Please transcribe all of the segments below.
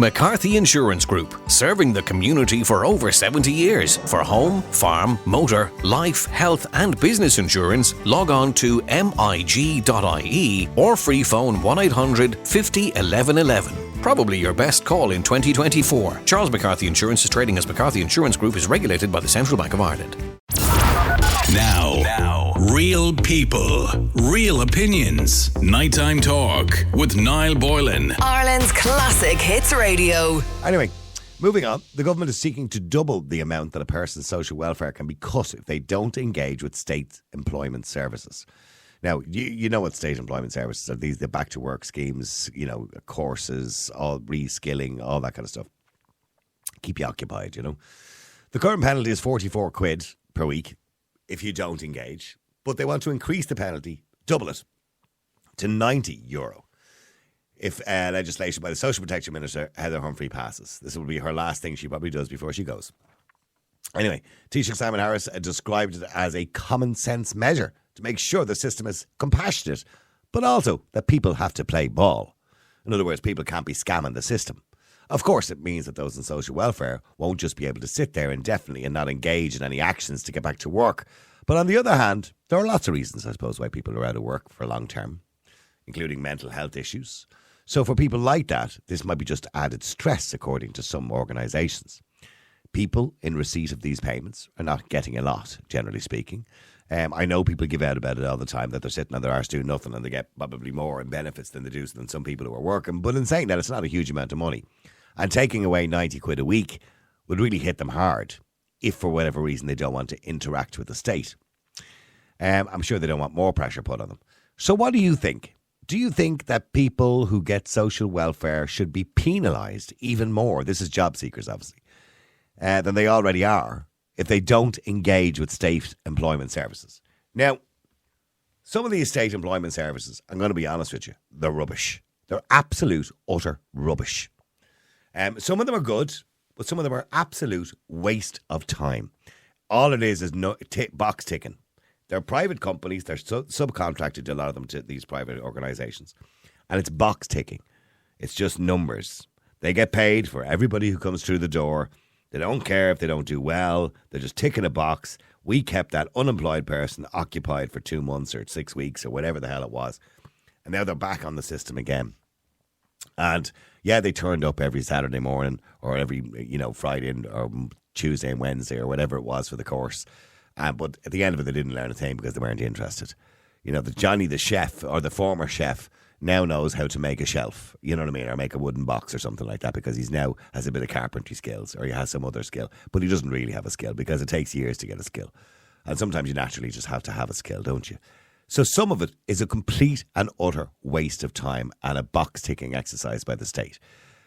McCarthy Insurance Group, serving the community for over 70 years. For home, farm, motor, life, health and business insurance, log on to mig.ie or free phone 1800 50 11 11. Probably your best call in 2024. Charles McCarthy Insurance is trading as McCarthy Insurance Group, is regulated by the Central Bank of Ireland. Now, real people, real opinions. Nighttime Talk with Niall Boylan. Ireland's classic hits radio. Anyway, moving on. The government is seeking to double the amount that a person's social welfare can be cut if they don't engage with state employment services. Now, you know what state employment services are. These, the back to work schemes, you know, courses, all reskilling, all that kind of stuff. Keep you occupied, you know. The current penalty is 44 quid per week if you don't engage, but they want to increase the penalty, double it, to €90 if legislation by the Social Protection Minister, Heather Humphrey, passes. This will be her last thing she probably does before she goes. Anyway, Taoiseach Simon Harris described it as a common sense measure to make sure the system is compassionate, but also that people have to play ball. In other words, people can't be scamming the system. Of course, it means that those in social welfare won't just be able to sit there indefinitely and not engage in any actions to get back to work. But on the other hand, there are lots of reasons, I suppose, why people are out of work for long term, including mental health issues. So for people like that, this might be just added stress, according to some organisations. People in receipt of these payments are not getting a lot, generally speaking. I know people give out about it all the time, that they're sitting on their arse doing nothing and they get probably more in benefits than they do than some people who are working. But in saying that, it's not a huge amount of money. And taking away 90 quid a week would really hit them hard if for whatever reason they don't want to interact with the state. I'm sure they don't want more pressure put on them. So what do you think? Do you think that people who get social welfare should be penalised even more? This is job seekers, obviously, than they already are if they don't engage with state employment services. Now, some of these state employment services, I'm going to be honest with you, they're rubbish. They're absolute, utter rubbish. Some of them are good, but some of them are absolute waste of time. All it is box ticking. They're private companies. They're subcontracted to a lot of them to these private organisations. And it's box ticking. It's just numbers. They get paid for everybody who comes through the door. They don't care if they don't do well. They're just ticking a box. We kept that unemployed person occupied for 2 months or 6 weeks or whatever the hell it was. And now they're back on the system again. And yeah, they turned up every Saturday morning or every, Friday or Tuesday and Wednesday or whatever it was for the course. But at the end of it, they didn't learn a thing because they weren't interested. You know, Johnny the chef or the former chef now knows how to make a shelf, you know what I mean, or make a wooden box or something like that because he's now has a bit of carpentry skills or he has some other skill. But he doesn't really have a skill because it takes years to get a skill. And sometimes you naturally just have to have a skill, don't you? So some of it is a complete and utter waste of time and a box-ticking exercise by the state,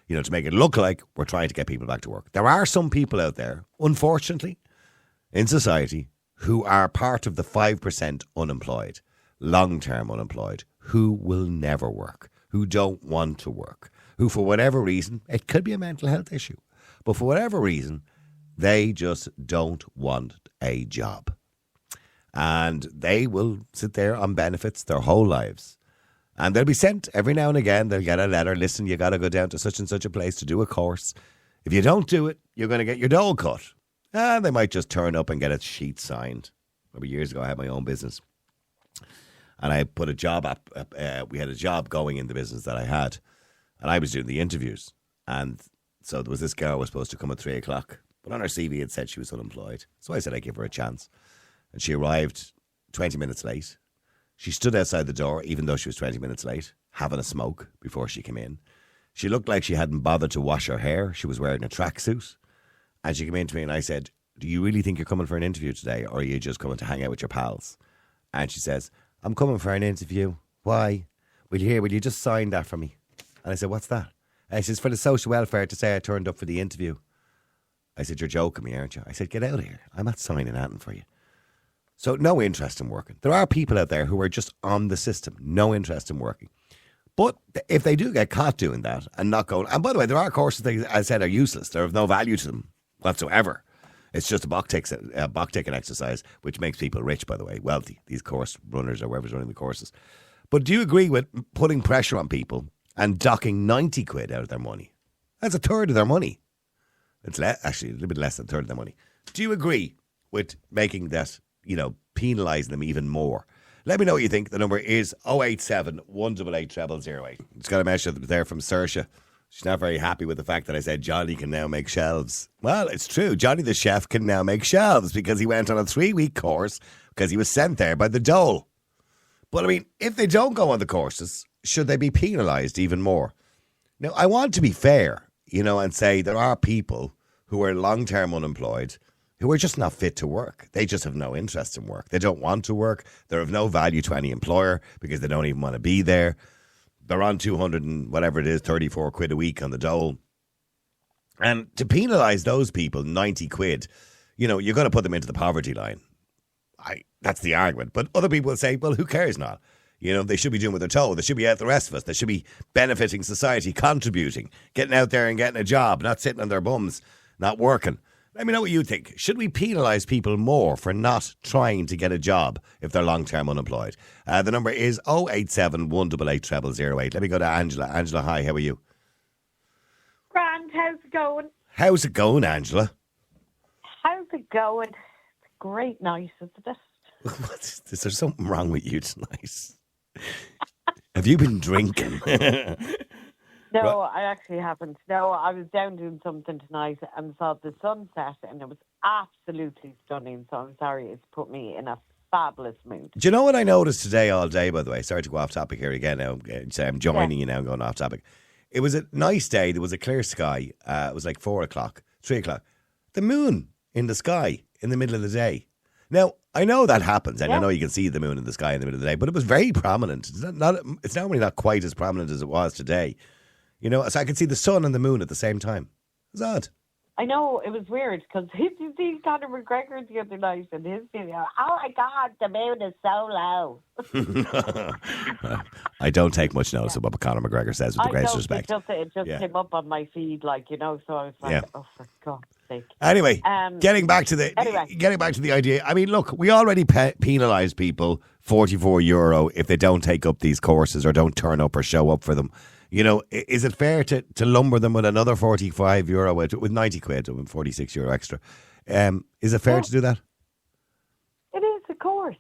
you know, to make it look like we're trying to get people back to work. There are some people out there, unfortunately, in society who are part of the 5% unemployed, long-term unemployed, who will never work, who don't want to work, who for whatever reason, it could be a mental health issue, but for whatever reason, they just don't want a job. And they will sit there on benefits their whole lives. And they'll be sent every now and again. They'll get a letter. Listen, you got to go down to such and such a place to do a course. If you don't do it, you're going to get your dole cut. And they might just turn up and get a sheet signed. Maybe years ago, I had my own business. And I put a job up. We had a job going in the business that I had. And I was doing the interviews. And so there was this girl who was supposed to come at 3 o'clock. But on her CV, it said she was unemployed. So I said I'd give her a chance. And she arrived 20 minutes late. She stood outside the door, even though she was 20 minutes late, having a smoke before she came in. She looked like she hadn't bothered to wash her hair. She was wearing a tracksuit. And she came in to me and I said, do you really think you're coming for an interview today or are you just coming to hang out with your pals? And she says, I'm coming for an interview. Why? Will you just sign that for me? And I said, what's that? And she says, for the social welfare to say I turned up for the interview. I said, you're joking me, aren't you? I said, get out of here. I'm not signing anything for you. So no interest in working. There are people out there who are just on the system, no interest in working. But if they do get caught doing that and not going, and by the way, there are courses that, as I said, are useless. They're of no value to them whatsoever. It's just a box ticking exercise, which makes people rich, by the way, wealthy, these course runners or whoever's running the courses. But do you agree with putting pressure on people and docking 90 quid out of their money? That's a third of their money. It's actually a little bit less than a third of their money. Do you agree with making that, penalising them even more? Let me know what you think. The number is 087 188 0008. Just got a message there from Saoirse. She's not very happy with the fact that I said Johnny can now make shelves. Well, it's true. Johnny the chef can now make shelves because he went on a 3-week course because he was sent there by the dole. But I mean, if they don't go on the courses, should they be penalised even more? Now, I want to be fair, and say there are people who are long-term unemployed who are just not fit to work. They just have no interest in work. They don't want to work. They're of no value to any employer because they don't even want to be there. They're on 200 and whatever it is, 34 quid a week on the dole. And to penalise those people, 90 quid, you're going to put them into the poverty line. That's the argument. But other people will say, well, who cares now? They should be doing what they're told. They should be out the rest of us. They should be benefiting society, contributing, getting out there and getting a job, not sitting on their bums, not working. Let me know what you think. Should we penalise people more for not trying to get a job if they're long-term unemployed? The number is 087 188 0008. Let me go to Angela. Angela, hi, how are you? Grand, how's it going? How's it going, Angela? How's it going? It's a great night, isn't it? Is there something wrong with you tonight? Have you been drinking? No, I actually haven't. No, I was down doing something tonight and saw the sunset and it was absolutely stunning. So I'm sorry, it's put me in a fabulous mood. Do you know what I noticed today all day, by the way? Sorry to go off topic here again now. I'm joining you now and going off topic. It was a nice day. There was a clear sky. It was like 4 o'clock, 3 o'clock. The moon in the sky in the middle of the day. Now, I know that happens, and I know you can see the moon in the sky in the middle of the day, but it was very prominent. It's normally not quite as prominent as it was today. So I could see the sun and the moon at the same time. It was odd. I know, it was weird, because did you see Conor McGregor the other night in his video? Oh my God, the moon is so low. I don't take much notice of what Conor McGregor says, with the greatest respect. It just came up on my feed, so I was like, oh, for God's sake. Anyway, getting back to the idea. I mean, look, we already penalise people €44 if they don't take up these courses or don't turn up or show up for them. Is it fair to lumber them with another €45 with 90 quid, with €46 extra? Is it fair to do that? It is, of course.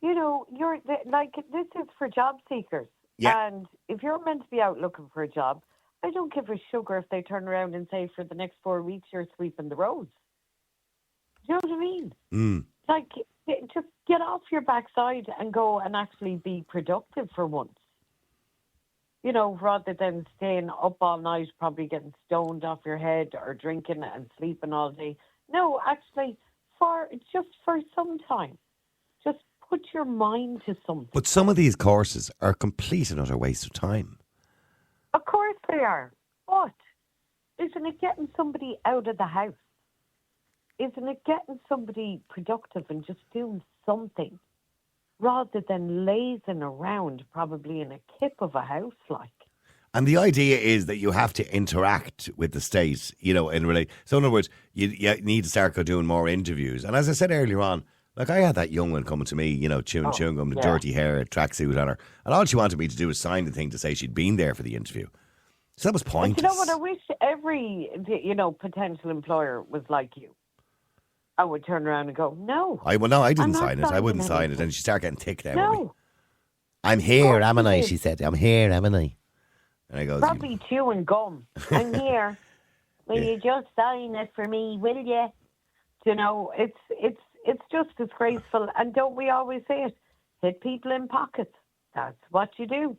This is for job seekers. Yeah. And if you're meant to be out looking for a job, I don't give a sugar if they turn around and say for the next 4 weeks you're sweeping the roads. Do you know what I mean? Just get off your backside and go and actually be productive for once. Rather than staying up all night, probably getting stoned off your head or drinking and sleeping all day. No, actually, for some time, just put your mind to something. But some of these courses are a complete and utter waste of time. Of course they are. But isn't it getting somebody out of the house? Isn't it getting somebody productive and just doing something? Rather than lazing around probably in a kip of a house like. And the idea is that you have to interact with the state, So in other words, you need to start doing more interviews. And as I said earlier on, like I had that young one coming to me, chewing gum, dirty hair, tracksuit on her. And all she wanted me to do was sign the thing to say she'd been there for the interview. So that was pointless. But you know what? I wish every, potential employer was like you. I would turn around and go, no. I didn't sign it. I wouldn't sign it. And she started getting ticked out with me. No. I'm here, haven't I? She said, I'm here, haven't I? And I go, probably chewing gum. I'm here. Will you just sign it for me, will you? It's just disgraceful. And don't we always say it? Hit people in pockets. That's what you do.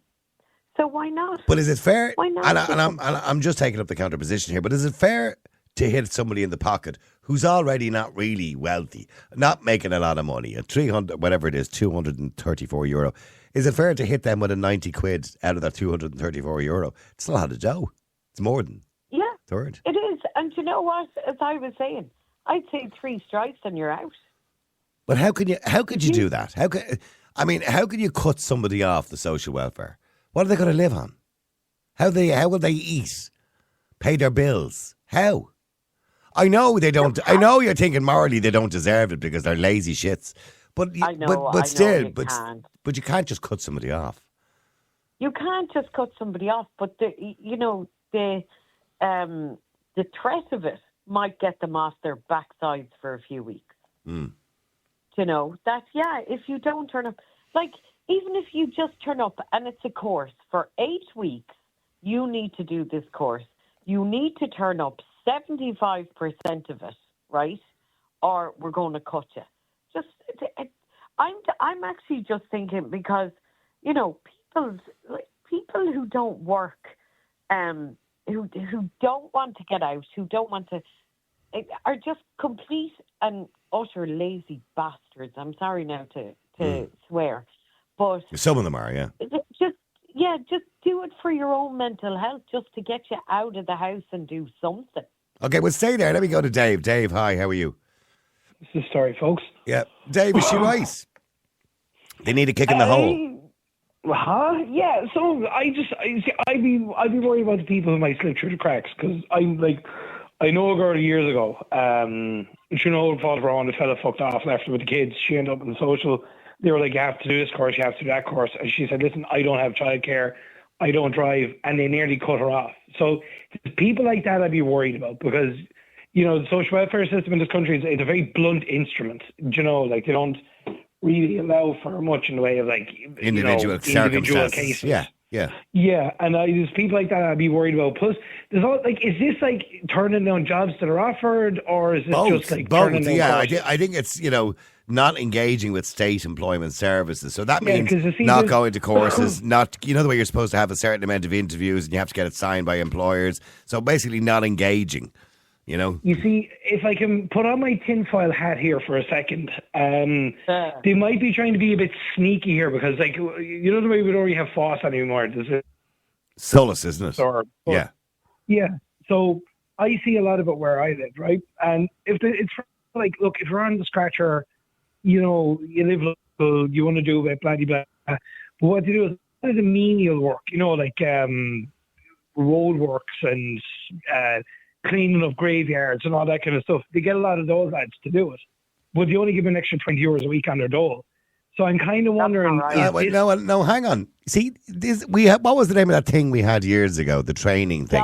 So why not? But is it fair? Why not? And I'm just taking up the counter position here, but is it fair to hit somebody in the pocket who's already not really wealthy, not making a lot of money, at 300, whatever it is, €234? Is it fair to hit them with a 90 quid out of that €234? It's a lot of dough. It's more than third. It is. And you know what? As I was saying, I'd say 3 strikes and you're out. But how could you do that? How could you cut somebody off the social welfare? What are they going to live on? How will they eat? Pay their bills? How? I know they don't. I know you're thinking morally they don't deserve it because they're lazy shits. But you can't just cut somebody off. You can't just cut somebody off. But the the threat of it might get them off their backsides for a few weeks. You know, that, if you don't turn up, like, even if you just turn up and it's a course for 8 weeks, you need to do this course. You need to turn up 75% of it, right? Or we're going to cut you. I'm actually just thinking because, you know, people who don't work, who don't want to get out, who don't want to, are just complete and utter lazy bastards. I'm sorry now to swear, but some of them are, just do it for your own mental health, just to get you out of the house and do something. Okay, well, stay there. Let me go to Dave. Dave, hi, how are you? This is sorry, folks. Yeah, Dave, is she right? They need a kick in the hole. Huh? Yeah. So I'd be worried about the people who might slip through the cracks, because I know a girl years ago. She know fault wrong. The fella fucked off, left her with the kids. She ended up in the social. They were like, you have to do this course, you have to do that course. And she said, listen, I don't have childcare, I don't drive, and they nearly cut her off. So people like that I'd be worried about, because, you know, the social welfare system in this country is a very blunt instrument. You know, like, they don't really allow for much in the way of, like, individual cases. Yeah, and there's people like that I'd be worried about. Plus, there's all, like, is this like turning down jobs that are offered, or is this just like turning down courses? I think it's, you know, not engaging with state employment services. So that means not going to courses, not, you know, the way you're supposed to have a certain amount of interviews and you have to get it signed by employers. So basically not engaging, you know. You see, if I can put on my tinfoil hat here for a second, they might be trying to be a bit sneaky here, because, like, you know the way we don't already have FOSS anymore? There's a Solus, isn't it? Yeah. So I see a lot of it where I live, right? And it's like, look, if you're on the scratcher, you know, you live local, you want to do a bit, blah, blah, blah. But what they do is a lot of the menial work, you know, like road works and cleaning of graveyards and all that kind of stuff. They get a lot of those lads to do it, but they only give an extra 20 euros a week on their dole. So I'm kind of wondering. No, hang on. See, what was the name of that thing we had years ago? The training thing.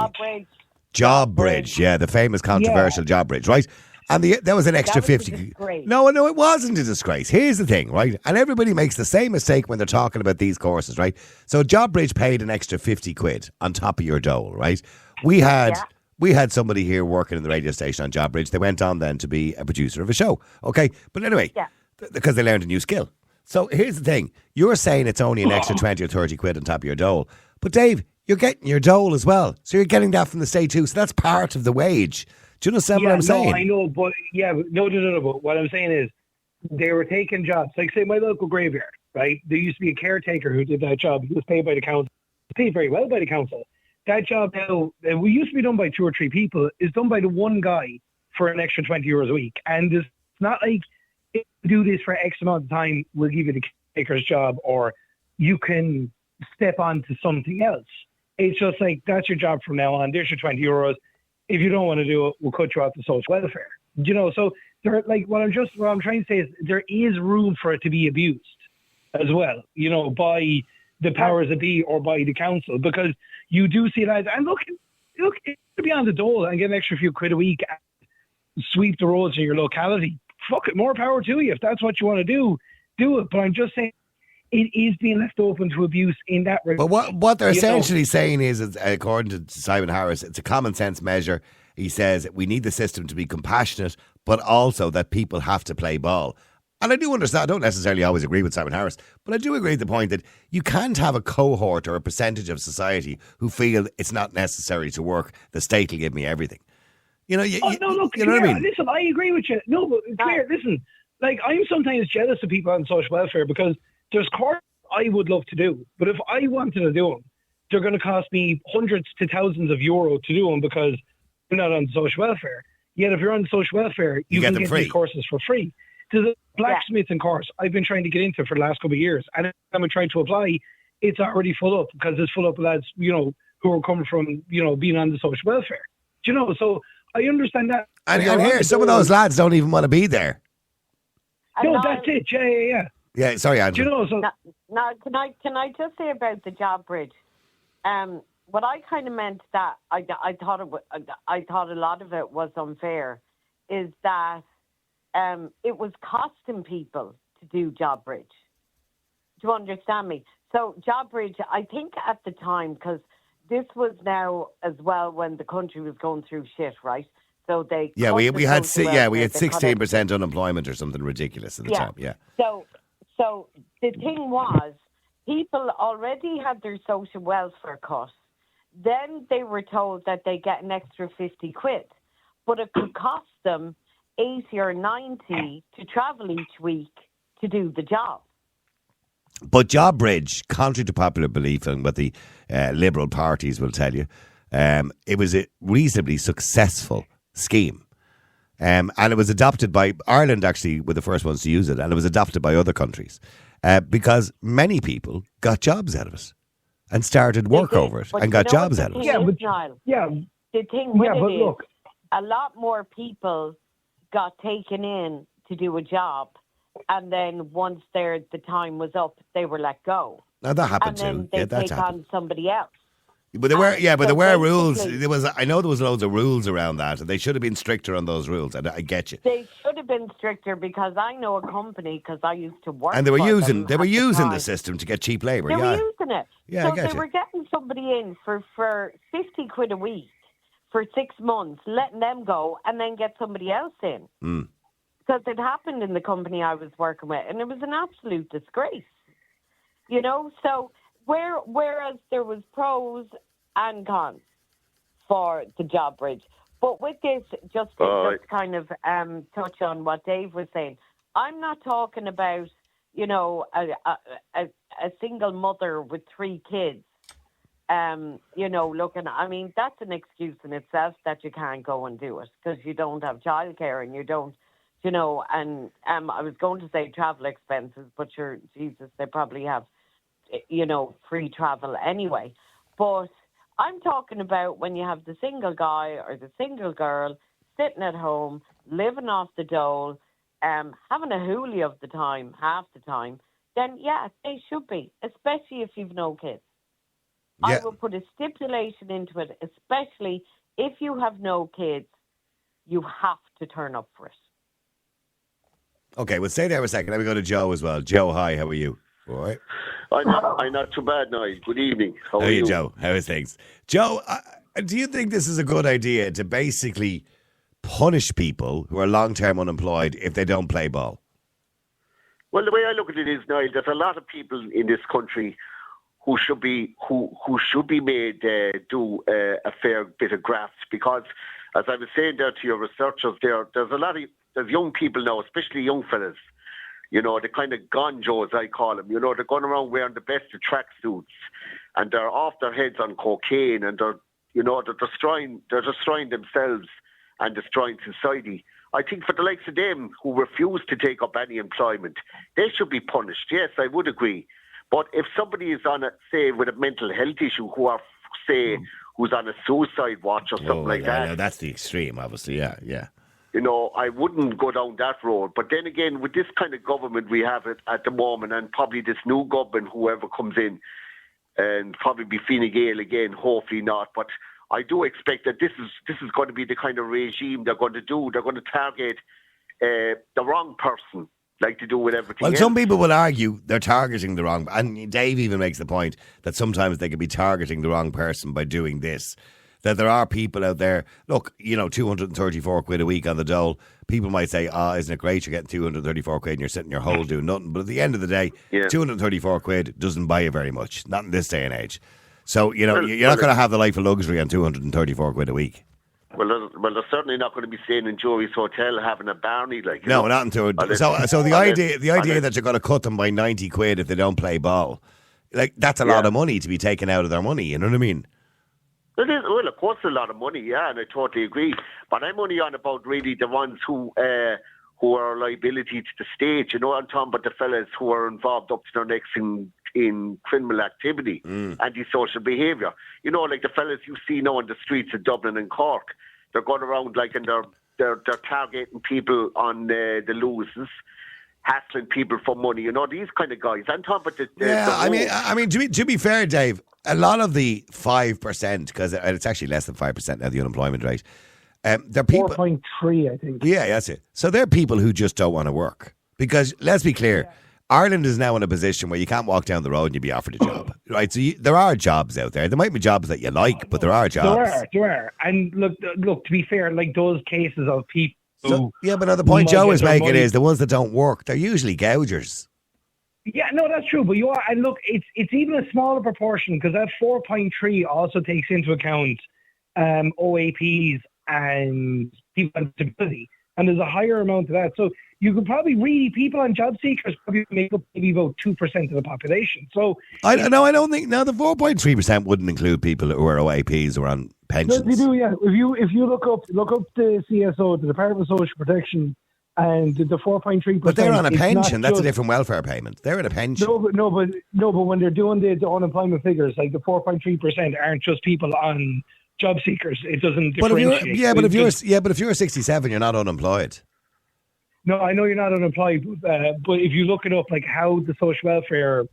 Job Bridge. Yeah, the famous controversial Job Bridge, right? And there was an extra 50. No, it wasn't a disgrace. Here's the thing, right? And everybody makes the same mistake when they're talking about these courses, right? So Job Bridge paid an extra 50 quid on top of your dole, right? We had somebody here working in the radio station on Job Bridge. They went on then to be a producer of a show, okay? But anyway, because they learned a new skill. So here's the thing. You're saying it's only an extra 20 or 30 quid on top of your dole. But Dave, you're getting your dole as well. So you're getting that from the state too. So that's part of the wage. Do you understand what I'm saying? No, I know, but But what I'm saying is, they were taking jobs. Like, say, my local graveyard, right? There used to be a caretaker who did that job. He was paid by the council. Paid very well by the council. That job now, we used to be done by 2 or 3 people, is done by the one guy for an extra 20 euros a week. And it's not like, if you do this for X amount of time, we'll give you the caretaker's job, or you can step on to something else. It's just like, that's your job from now on. There's your 20 euros. If you don't want to do it, we'll cut you off the social welfare. You know, so there, like, what I'm trying to say is there is room for it to be abused as well, you know, by the powers that be or by the council, because you do see that. And look, to be on the dole and get an extra few quid a week and sweep the roads in your locality, fuck it, more power to you. If that's what you want to do it. But I'm just saying, it is being left open to abuse in that regard. But what they're essentially saying is, according to Simon Harris, it's a common sense measure. He says we need the system to be compassionate, but also that people have to play ball. And I do understand, I don't necessarily always agree with Simon Harris, but I do agree with the point that you can't have a cohort or a percentage of society who feel it's not necessary to work. The state will give me everything. You know, you know what I mean? Listen, I agree with you. No, but Claire, listen, like, I'm sometimes jealous of people on social welfare, because there's courses I would love to do, but if I wanted to do them, they're going to cost me hundreds to thousands of euro to do them, because you're not on social welfare. Yet if you're on social welfare, you can get these courses for free. There's a blacksmithing course I've been trying to get into for the last couple of years, and I'm trying to apply. It's already full up, because it's full up of lads, you know, who are coming from, you know, being on the social welfare. Do you know? So I understand that. And here, some of those lads don't even want to be there. No, that's it. Yeah. Yeah, sorry, Andrew. You know, so now, can I just say about the Job Bridge? what I kind of meant that I thought a lot of it was unfair is that it was costing people to do JobBridge. Do you understand me? So JobBridge, I think at the time, because this was now as well when the country was going through shit, right? So they we had 16% unemployment or something ridiculous at the time. Yeah. So the thing was, people already had their social welfare cut. Then they were told that they get an extra 50 quid, but it could cost them 80 or 90 to travel each week to do the job. But JobBridge, contrary to popular belief and what the Liberal parties will tell you, it was a reasonably successful scheme. And it was adopted by Ireland, actually, were the first ones to use it, and it was adopted by other countries because many people got jobs out of it and started work over it and got jobs out of it. The thing with it is, a lot more people got taken in to do a job, and then once the time was up, they were let go. Now that happened too. And then they take on somebody else. But there were rules. I know there was loads of rules around that, and they should have been stricter on those rules. And I get you. They should have been stricter because I know a company because I used to work. And they were using the system to get cheap labour. They were using it. Yeah, so they were getting somebody in for 50 quid a week for 6 months, letting them go, and then get somebody else in. Because it happened in the company I was working with, and it was an absolute disgrace. You know, so. Whereas there was pros and cons for the JobBridge. But with this, just kind of touch on what Dave was saying, I'm not talking about, you know, a single mother with 3 kids, you know, I mean, that's an excuse in itself that you can't go and do it because you don't have childcare and you don't, you know, and I was going to say travel expenses, but sure, Jesus, they probably have, you know, free travel anyway. But I'm talking about when you have the single guy or the single girl sitting at home, living off the dole, having a hoolie of the time, half the time, then yeah, they should be, especially if you've no kids. Yeah. I will put a stipulation into it, especially if you have no kids, you have to turn up for it. Okay, well, stay there for a second. Let me go to Joe as well. Joe, hi, how are you? All right. I'm not too bad now. Good evening. How are you, Joe? How are things? Joe, do you think this is a good idea to basically punish people who are long-term unemployed if they don't play ball? Well, the way I look at it is, Niall, there's a lot of people in this country who should be made do a fair bit of graft because, as I was saying there to your researchers, there's young people now, especially young fellas. You know, the kind of gonjos, I call them. You know, they're going around wearing the best of tracksuits and they're off their heads on cocaine and they're destroying themselves and destroying society. I think for the likes of them who refuse to take up any employment, they should be punished. Yes, I would agree. But if somebody is on with a mental health issue who's on a suicide watch or something like that. Yeah, that's the extreme, obviously, yeah. You know, I wouldn't go down that road. But then again, with this kind of government we have at the moment, and probably this new government, whoever comes in, and probably be Fine Gael again, hopefully not. But I do expect that this is going to be the kind of regime they're going to do. They're going to target the wrong person, like they do with everything else. Some people will argue they're targeting the wrong, and Dave even makes the point that sometimes they could be targeting the wrong person by doing this. That there are people out there, look, you know, 234 quid a week on the dole. People might say, isn't it great you're getting 234 quid and you're sitting in your hole doing nothing. But at the end of the day, 234 quid doesn't buy you very much, not in this day and age. So, you know, you're not going to have the life of luxury on 234 quid a week. Well, they're certainly not going to be staying in Joey's Hotel having a Barney. No, not until... So the idea that you're going to cut them by 90 quid if they don't play ball, like, that's a lot of money to be taken out of their money, you know what I mean? It is, well, of course, a lot of money, yeah, and I totally agree. But I'm only on about really the ones who are a liability to the state. You know, I'm talking about the fellas who are involved up to their necks in criminal activity, antisocial behaviour. You know, like the fellas you see now on the streets of Dublin and Cork. They're going around like and they're targeting people on the looses, hassling people for money. You know, these kind of guys. I'm talking about I mean, to be fair, Dave, a lot of the 5%, because it's actually less than 5% now, the unemployment rate. They're people 4.3, I think. Yeah, that's it. So they're people who just don't want to work. Because let's be clear, Ireland is now in a position where you can't walk down the road and you'll be offered a job, right? So there are jobs out there. There might be jobs that you like, but there are jobs. There are. And look. To be fair, like those cases of people. But now the point Joe is making is the ones that don't work, they're usually gougers. Yeah, no, that's true. But you are, and look, it's even a smaller proportion because that 4.3 also takes into account OAPs and people with disability, and there's a higher amount of that. So you could probably people on job seekers probably make up maybe about 2% of the population. So I don't think now the 4.3% wouldn't include people who are OAPs or on pensions. No, they do, yeah. If you look up the CSO, the Department of Social Protection, and the 4.3%. But they're on a pension. That's a different welfare payment. They're in a pension. No, but when they're doing the unemployment figures, like the 4.3% aren't just people on job seekers. It doesn't differentiate. But if you're 67, you're not unemployed. No, I know you're not unemployed, but if you look it up, like how the social welfare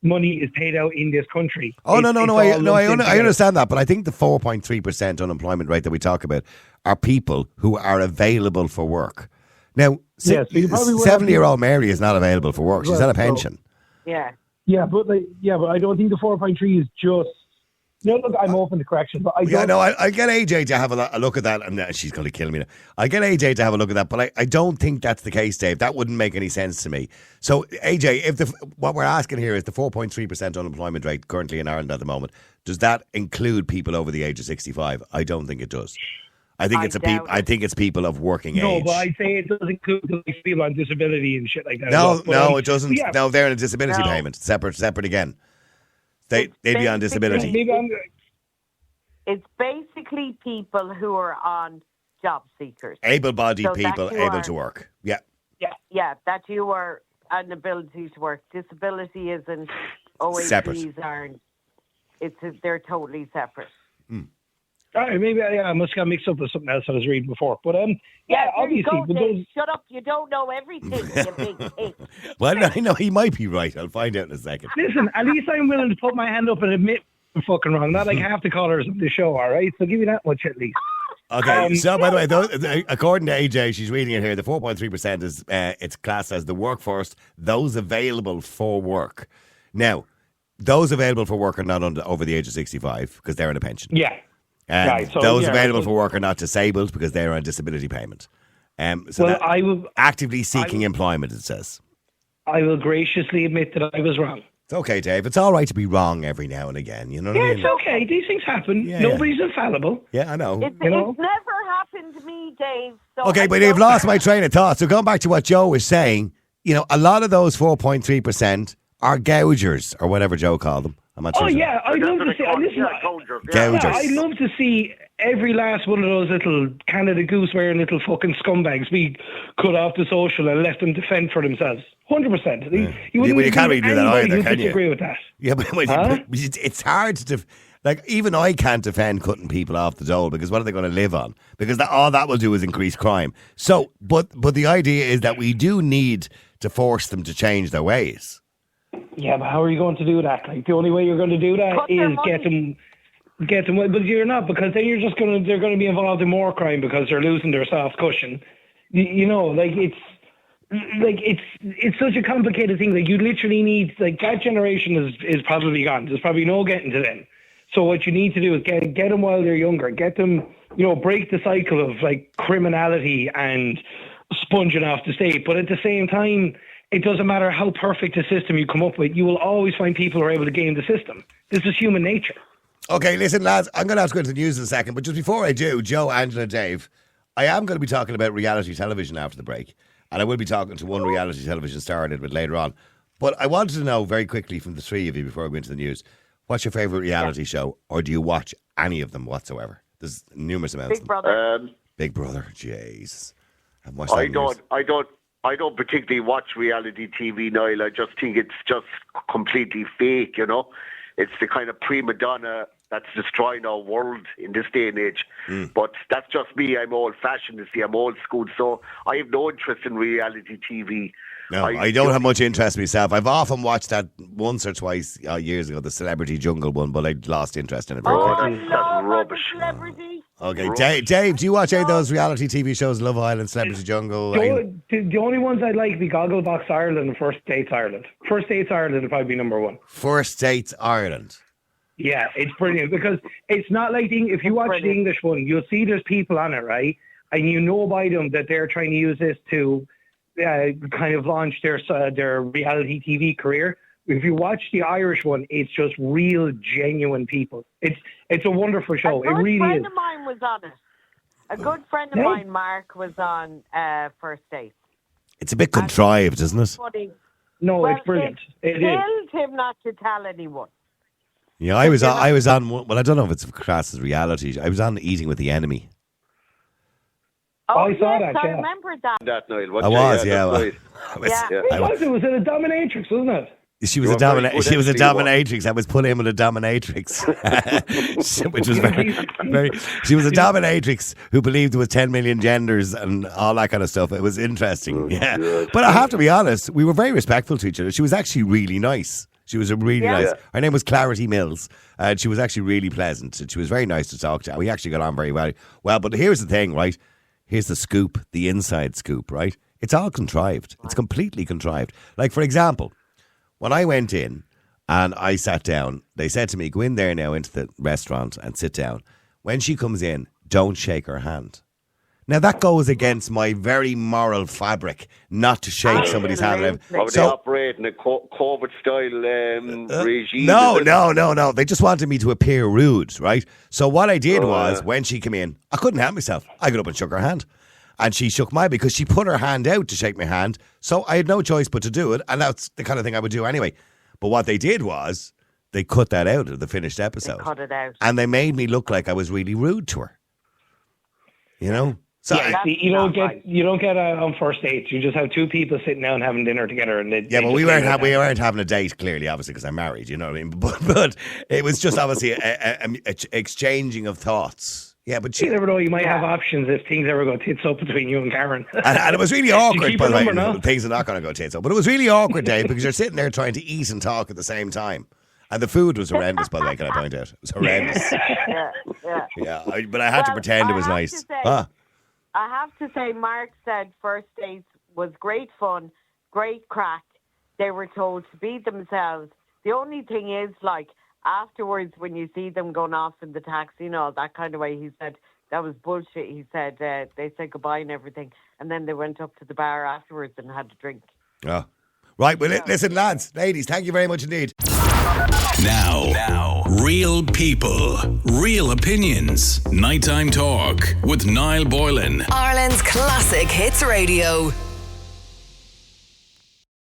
money is paid out in this country. I understand that, but I think the 4.3% unemployment rate that we talk about are people who are available for work. Now, 70-year-old Mary is not available for work. She's on a pension. Yeah. But I don't think the 4.3 is just. No, look, I'm open to correction, but I get AJ to have a look at that, and she's going to kill me now. I get AJ to have a look at that, but I don't think that's the case, Dave. That wouldn't make any sense to me. So, AJ, what we're asking here is the 4.3% unemployment rate currently in Ireland at the moment, does that include people over the age of 65? I don't think it does. I think it's people of working age. No, but I'd say it does include people on disability and shit like that. No, it doesn't. Yeah. No, they're in a disability payment. Separate again. They'd be on disability. It's basically people who are on job seekers. Able-bodied people able to work. Yeah. Yeah, that you are an ability to work. Disability isn't. Separate. aren't. They're totally separate. All right, maybe I must have mixed up with something else I was reading before. But obviously. Shut up, you don't know everything, you big pig. Well, I know he might be right. I'll find out in a second. Listen, at least I'm willing to put my hand up and admit I'm fucking wrong. Not like half the callers of the show, all right? So give me that much at least. Okay, so by the way, according to AJ, she's reading it here, the 4.3% is it's classed as the workforce, those available for work. Now, those available for work are not over the age of 65 because they're in a pension. Yeah. Right, so, those available for work are not disabled because they're on disability payment. I will actively seeking employment, it says. I will graciously admit that I was wrong. It's okay, Dave. It's all right to be wrong every now and again. You know what I mean? It's okay. These things happen. Nobody's infallible. Yeah, I know. It's never happened to me, Dave. So okay, but you've lost my train of thought. So going back to what Joe was saying, a lot of those 4.3% are gougers, or whatever Joe called them. I'm not sure. Yeah, I'd love to see. I'd love to see every last one of those little Canada Goose wearing little fucking scumbags be cut off the social and let them defend for themselves. 100%. You can't really do that either, can you? Disagree with that. Yeah, but it's hard to. Even I can't defend cutting people off the dole because what are they going to live on? Because all that will do is increase crime. So, but the idea is that we do need to force them to change their ways. Yeah, but how are you going to do that? Like the only way you're going to do that is get them. But you're not, because then they're going to be involved in more crime because they're losing their soft cushion. It's such a complicated thing. Like you literally need, like, that generation is probably gone. There's probably no getting to them. So what you need to do is get them while they're younger. Get them, break the cycle of like criminality and sponging off the state. But at the same time, it doesn't matter how perfect a system you come up with. You will always find people who are able to game the system. This is human nature. Okay, listen, lads, I'm going to have to go to the news in a second. But just before I do, Joe, Angela, Dave, I am going to be talking about reality television after the break. And I will be talking to one reality television star a little bit later on. But I wanted to know very quickly from the three of you before I go into the news, what's your favourite reality show? Or do you watch any of them whatsoever? There's numerous amounts. Big Brother. Big Brother, jeez. I don't particularly watch reality TV, Niall. I just think it's just completely fake, It's the kind of prima donna that's destroying our world in this day and age. But that's just me. I'm old-fashioned, I'm old school, so I have no interest in reality TV. No, I don't have much interest myself. I've often watched that once or twice years ago, the Celebrity Jungle one, but I lost interest in it very quickly. That's rubbish. Okay, Dave, do you watch any of those reality TV shows, Love Island, Celebrity Jungle? The only ones I'd like be Gogglebox Ireland and First Dates Ireland. First Dates Ireland would probably be number one. First Dates Ireland. Yeah, it's brilliant because it's not like if you watch the English one, you'll see there's people on it, right? And you know by them that they're trying to use this to kind of launch their reality TV career. If you watch the Irish one, it's just real, genuine people. It's a wonderful show. It really is. A good friend of mine was on it. A good friend of mine, Mark, was on First Dates. It's a bit contrived, isn't it? No, it's brilliant. It killed him not to tell anyone. Yeah, I was on. Well, I don't know if it's classed as reality. I was on Eating with the Enemy. Oh, I saw that. I Yeah. remember that. That Niall. I was. It was a dominatrix, wasn't it? She was a dominatrix. I was put in with a dominatrix, which was very. She was a dominatrix who believed there was 10 million genders and all that kind of stuff. It was interesting, But I have to be honest, we were very respectful to each other. She was actually really nice. She was really nice. Her name was Clarity Mills, and she was actually really pleasant. And she was very nice to talk to. We actually got on very well. Well, but here's the thing, right? Here's the scoop, the inside scoop, right? It's all contrived. It's completely contrived. Like, for example, when I went in and I sat down, they said to me, go in there now into the restaurant and sit down. When she comes in, don't shake her hand. Now, that goes against my very moral fabric, not to shake somebody's hand. Are they operating a COVID-style regime? No. They just wanted me to appear rude, right? So what I did was, when she came in, I couldn't help myself. I got up and shook her hand. And she shook mine because she put her hand out to shake my hand. So I had no choice but to do it. And that's the kind of thing I would do anyway. But what they did was, they cut that out of the finished episode. They cut it out. And they made me look like I was really rude to her. You know? So you don't get on First Dates. You just have two people sitting down having dinner together, and but we weren't having a date, clearly, obviously, because I'm married. You know what I mean? But it was just obviously a exchanging of thoughts. Yeah, but you never know. You might have options if things ever go tits up between you and Karen. and it was really awkward. By the way, things are not going to go tits up, but it was really awkward, Dave, because you're sitting there trying to eat and talk at the same time. And the food was horrendous, by the way, can I point out? It was horrendous. But I had to pretend it was nice. I have to say, Mark said First Dates was great fun, great crack. They were told to be themselves. The only thing is, like, afterwards, when you see them going off in the taxi and all that kind of way, he said that was bullshit. He said they said goodbye and everything, and then they went up to the bar afterwards and had a drink. Oh. Right, well, listen, lads, ladies, thank you very much indeed. Now, real people, real opinions. Nighttime Talk with Niall Boylan. Ireland's Classic Hits Radio.